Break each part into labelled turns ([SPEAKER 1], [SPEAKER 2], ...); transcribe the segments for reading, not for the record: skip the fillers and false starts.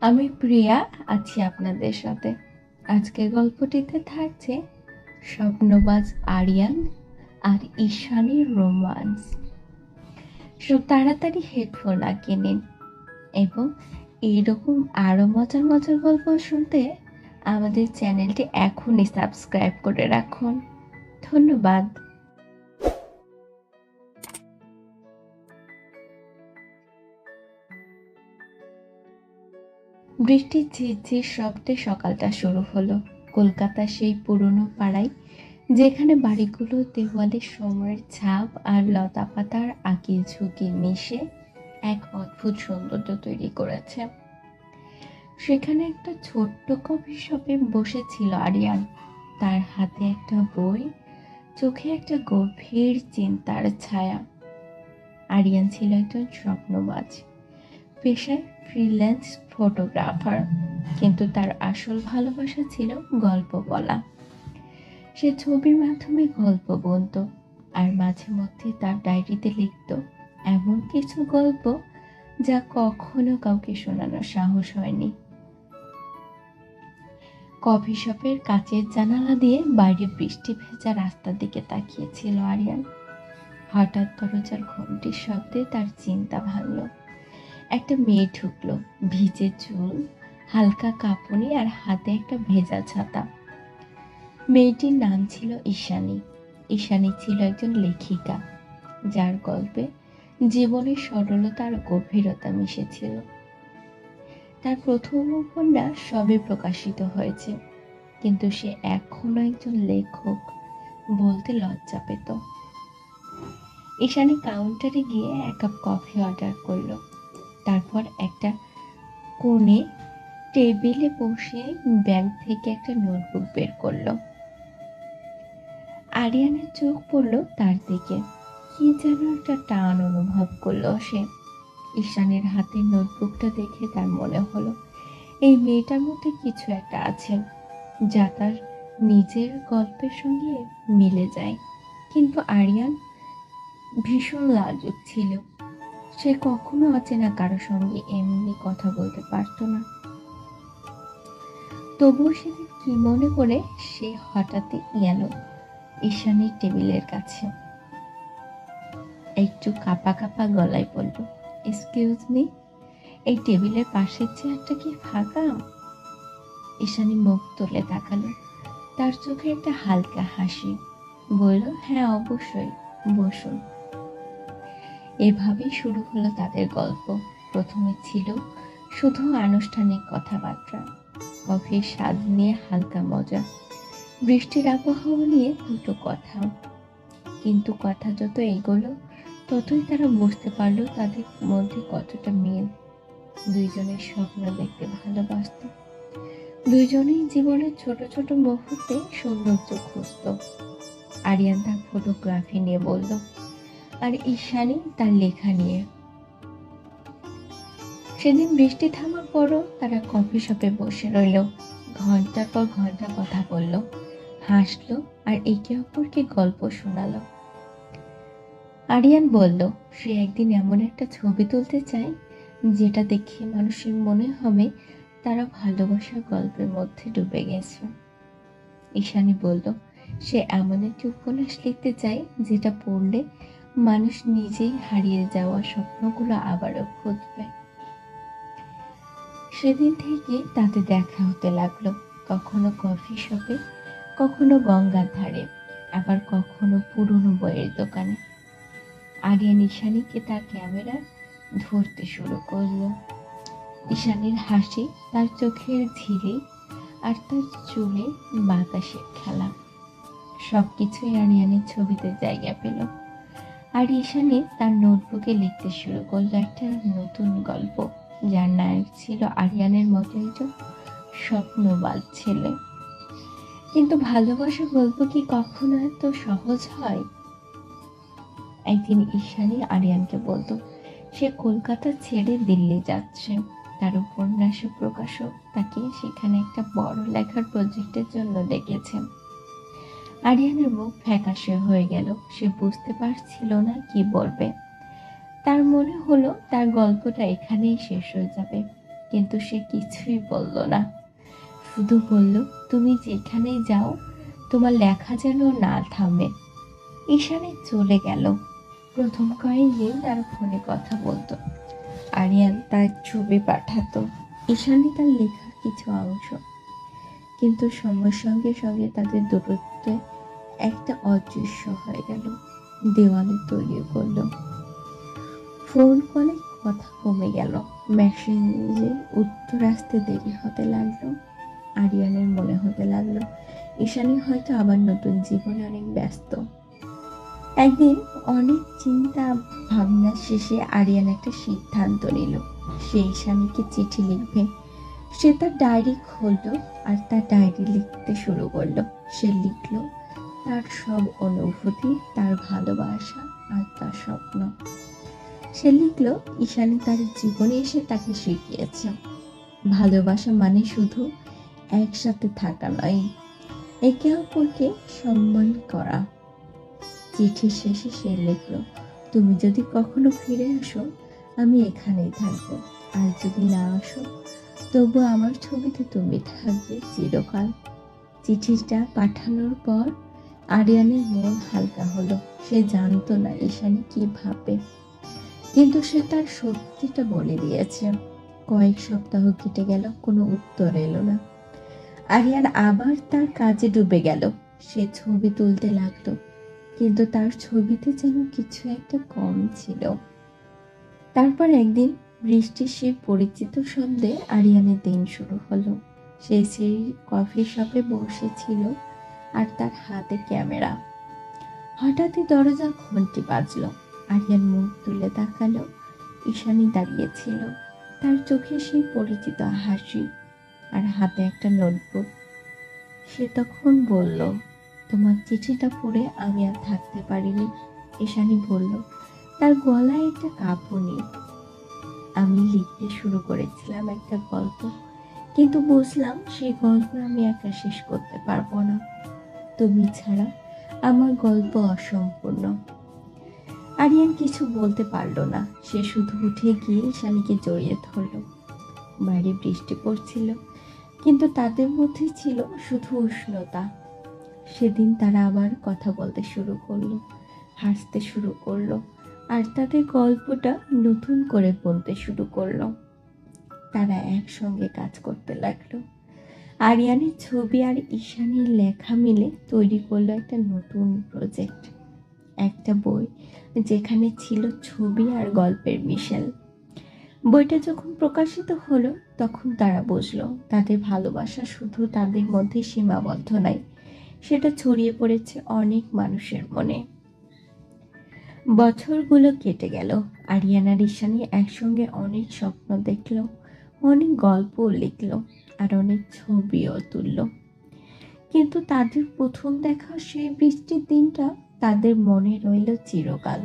[SPEAKER 1] আমি প্রিয়া আছি আপনাদের সাথে। আজকের গল্পটিতে থাকছে স্বপ্নবাজ আরিয়ান আর ঈশানীর রোমান্স। সব তাড়াতাড়ি হেডফোন লাগিয়ে নিন এবং এইরকম আরও মজার মজার গল্প শুনতে আমাদের চ্যানেলটি এখনই সাবস্ক্রাইব করে রাখুন। ধন্যবাদ। বৃষ্টির ঝিরঝির শব্দে সকালটা শুরু হলো কলকাতার সেই পুরনো পাড়ায়, যেখানে বাড়িগুলো দেওয়ালে সময়ের ছাপ আর লতা পাতার আঁকির ঝুঁকি মিশে এক অদ্ভুত সৌন্দর্য তৈরি করেছে। সেখানে একটা ছোট্ট কফি শপে বসেছিল আরিয়ান, তার হাতে একটা বই, চোখে একটা গভীর চিন্তার ছায়া। আরিয়ান ছিল একজন স্বপ্নবাজ, পেশায় ফ্রিল্যান্স ফটোগ্রাফার, কিন্তু তার আসল ভালোবাসা ছিল গল্প বলা। সে ছবির মাধ্যমে গল্প বুনত আর মাঝে মধ্যে তার ডায়েরিতে লিখত এমন কিছু গল্প যা কখনো কাউকে শোনানোর সাহস হয়নি। কফি শপের কাচের জানালা দিয়ে বাইরে বৃষ্টি ভেজা রাস্তার দিকে তাকিয়েছিল আরিয়ান। হঠাৎ দরজার ঘন্টির শব্দে তার চিন্তা ভাঙল। একটা মেয়ে ঢুকলো, ভিজে চুল, হালকা কাঁপুনি আর হাতে একটা ভেজা ছাতা। মেয়েটির নাম ছিল ঈশানী। ঈশানী ছিল একজন লেখিকা, যার গল্পে জীবনের সরলতা আর গভীরতা মিশেছিল। তার প্রথম উপন্যাস সবে প্রকাশিত হয়েছে, কিন্তু সে এখনো একজন লেখক বলতে লজ্জা পেত। ঈশানী কাউন্টারে গিয়ে এক কাপ কফি অর্ডার করলো, তারপর একটা কোণে টেবিলে বসে ব্যাগ থেকে একটা নোটবুক বের করলো। আরিয়ানের চোখ পড়ল তার দিকে। কি যেন একটা টান অনুভব করলো সে। ঈশানের হাতে নোটবুকটা দেখে তার মনে হলো এই মেয়েটার মধ্যে কিছু একটা আছে যা তার নিজের গল্পের সঙ্গে মিলে যায়। কিন্তু আরিয়ান ভীষণ লাজুক ছিল। সে কখনো অচেনা কারো সঙ্গে এমনি কথা বলতে পারতো না। তবুও সেদিন কি মনে করে সে হঠাৎই গেল ঈশানীর টেবিলের কাছে। একটু কাঁপা কাঁপা গলায় বলল, এক্সকিউজ মি, এই টেবিলের পাশের চেয়ারটা কি ফাঁকা? ঈশানী মুখ তুলে তাকালো। তার চোখে একটা হালকা হাসি। বলল, হ্যাঁ অবশ্যই, বসুন। এভাবেই শুরু হলো তাদের গল্প। প্রথমে ছিল শুধু আনুষ্ঠানিক কথাবার্তা, কফির স্বাদ নিয়ে হালকা মজা, বৃষ্টির আবহাওয়া নিয়ে দুটো কথা। কিন্তু কথা যত এগোলো ততই তারা বুঝতে পারলো তাদের মধ্যে কতটা মিল। দুইজনের স্বপ্ন দেখতে ভালোবাসত, দুইজনেই জীবনের ছোট ছোট মুহূর্তে সৌন্দর্য খুঁজত। আরিয়ান তার ফটোগ্রাফি নিয়ে বলল, আর ঈশানী তার লেখা নিয়ে। সেদিন বৃষ্টি থামার পরও তারা কফি শপে বসে রইল। ঘন্টার পর ঘন্টা কথা বলল, হাসলো আর একে অপরকে গল্প শোনালো। আরিয়ান বলল, সে একদিন এমন একটা ছবি তুলতে চায় যেটা দেখে মানুষের মনে হবে তারা ভালোবাসার গল্পের মধ্যে ডুবে গেছে। ঈশানী বলল, সে এমন একটি উপন্যাস লিখতে চায় যেটা পড়লে মানুষ নিজেই হারিয়ে যাওয়া স্বপ্নগুলো আবারও খুঁজবে। সেদিন থেকে তাদের দেখা হতে লাগলো, কখনো কফি শপে, কখনো গঙ্গার ধারে, আবার কখনো পুরনো বইয়ের দোকানে। আরিয়ান ঈশানীকে তার ক্যামেরা ধরতে শুরু করলো। ঈশানীর হাসি, তার চোখের ঝিরে আর তার চুলে বাতাসের খেলা, সবকিছুই আরিয়ানের ছবিতে জায়গা পেল। আর ঈশানী তার নোটবুকে লিখতে শুরু করলো একটা নতুন গল্প, যার নায়ক ছিল আরিয়ানের মতো একজন স্বপ্নবাজ ছেলে। কিন্তু ভালোবাসার গল্প কি কখনো এত সহজ হয়? একদিন ঈশানী আরিয়ানকে বলতো সে কলকাতা ছেড়ে দিল্লি যাচ্ছে। তার উপন্যাসের প্রকাশক তাকে সেখানে একটা বড় লেখার প্রজেক্টের জন্য ডেকেছেন। আরিয়ানের মুখ ফ্যাকাশে হয়ে গেল। সে বুঝতে পারছিল না কি বলবে। তার মনে হলো তার গল্পটা এখানেই শেষ হয়ে যাবে, কিন্তু সে কিছুই বলল না। শুধু বলল, তুমি যেখানেই যাও তোমার লেখা যেন না থামে। ঈশানী চলে গেল। প্রথম কয়েকদিন তার ফোনে কথা বলতো। আরিয়ান তার ছবি পাঠাতো, ঈশানী তার লেখার কিছু অংশ। কিন্তু সময়ের সঙ্গে সঙ্গে তাদের দূরত্বে একটা অদৃশ্য হয়ে গেল, দেওয়ালে তৈরি করলো। ফোন কলে কথা কমে গেল, মেসেঞ্জে উত্তর আসতে দেরি হতে লাগলো। আরিয়ানের মনে হতে লাগলো ঈশানী হয়তো আবার নতুন জীবনে অনেক ব্যস্ত। একদিন অনেক চিন্তা ভাবনা শেষে আরিয়ান একটা সিদ্ধান্ত নিল, সে ঈশানীকে চিঠি লিখবে। সে তার ডায়েরি খুললো আর তার ডায়েরি লিখতে শুরু করলো। সে লিখলো তার সব অনুভূতি, তার ভালোবাসা আর তার স্বপ্ন। সে লিখলো ঈশানী তার জীবনে এসে তাকে শিখিয়েছে ভালোবাসা মানে শুধু একসাথে থাকা নয়, একে অপরকে সম্মান করা। চিঠির শেষে সে লিখলো, তুমি যদি কখনো ফিরে আসো আমি এখানেই থাকবো, আর যদি না আসো তবু আমার ছবিতে তুমি থাকবে চিরকাল। চিঠিটা পাঠানোর পর আরিয়ানের মন হালকা হলো। সে জানতো না ঈশানী কি ভাবে, কিন্তু সে তার সত্যিটা বলে দিয়েছে। কয়েক সপ্তাহ কেটে গেল, কোনো উত্তর এলো না। আরিয়ান আবার তার কাজে ডুবে গেল। সে ছবি তুলতে লাগলো, কিন্তু তার ছবিতে যেন কিছু একটা কম ছিল। তারপর একদিন বৃষ্টির সেই পরিচিত শব্দে আরিয়ানের দিন শুরু হলো। সে সেই কফি শপে বসেছিল আর তার হাতে ক্যামেরা। হঠাৎই দরজার ঘন্টি বাজলো। আরিয়ান মুখ তুলে তাকালো। ঈশানী দাঁড়িয়েছিল, তার চোখে সেই পরিচিত হাসি আর হাতে একটা নোটবুক। সে তখন বলল, তোমার চিঠিটা পড়ে আমি আর থাকতে পারিনি। ঈশানী বলল, তার গলায় একটা কাঁপুনি। আমি লিখতে শুরু করেছিলাম একটা গল্প, কিন্তু বুঝলাম সেই গল্প আমি একা শেষ করতে পারবো না। তুমি ছাড়া আমার গল্প অসম্পূর্ণ। আরিয়ান কিছু বলতে পারল না। সে শুধু উঠে গিয়ে ঈশানীকে জড়িয়ে ধরল। বাইরে বৃষ্টি পড়ছিল, কিন্তু তাদের মধ্যে ছিল শুধু উষ্ণতা। সেদিন তারা আবার কথা বলতে শুরু করলো, হাসতে শুরু করলো, আর তাদের গল্পটা নতুন করে বলতে শুরু করলো। তারা একসঙ্গে কাজ করতে লাগলো। আরিয়ানের ছবি আর ঈশানীর লেখা মিলে তৈরি করলো একটা নতুন প্রজেক্ট, একটা বই যেখানে ছিল ছবি আর গল্পের মিশেল। বইটা যখন প্রকাশিত হলো তখন তারা বুঝলো তাদের ভালোবাসা শুধু তাদের মধ্যে সীমাবদ্ধ নয়, সেটা ছড়িয়ে পড়েছে অনেক মানুষের মনে। বছরগুলো কেটে গেল। আরিয়ান আর ঈশানী একসঙ্গে অনেক স্বপ্ন দেখলো, অনেক গল্পও লিখলো, আর অনেক ছবিও তুললো। কিন্তু তাদের প্রথম দেখা সেই বৃষ্টির দিনটা তাদের মনে রইল চিরকাল,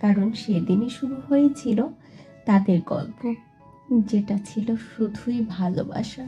[SPEAKER 1] কারণ সেদিনই শুরু হয়েছিল তাদের গল্প, যেটা ছিল শুধুই ভালোবাসা।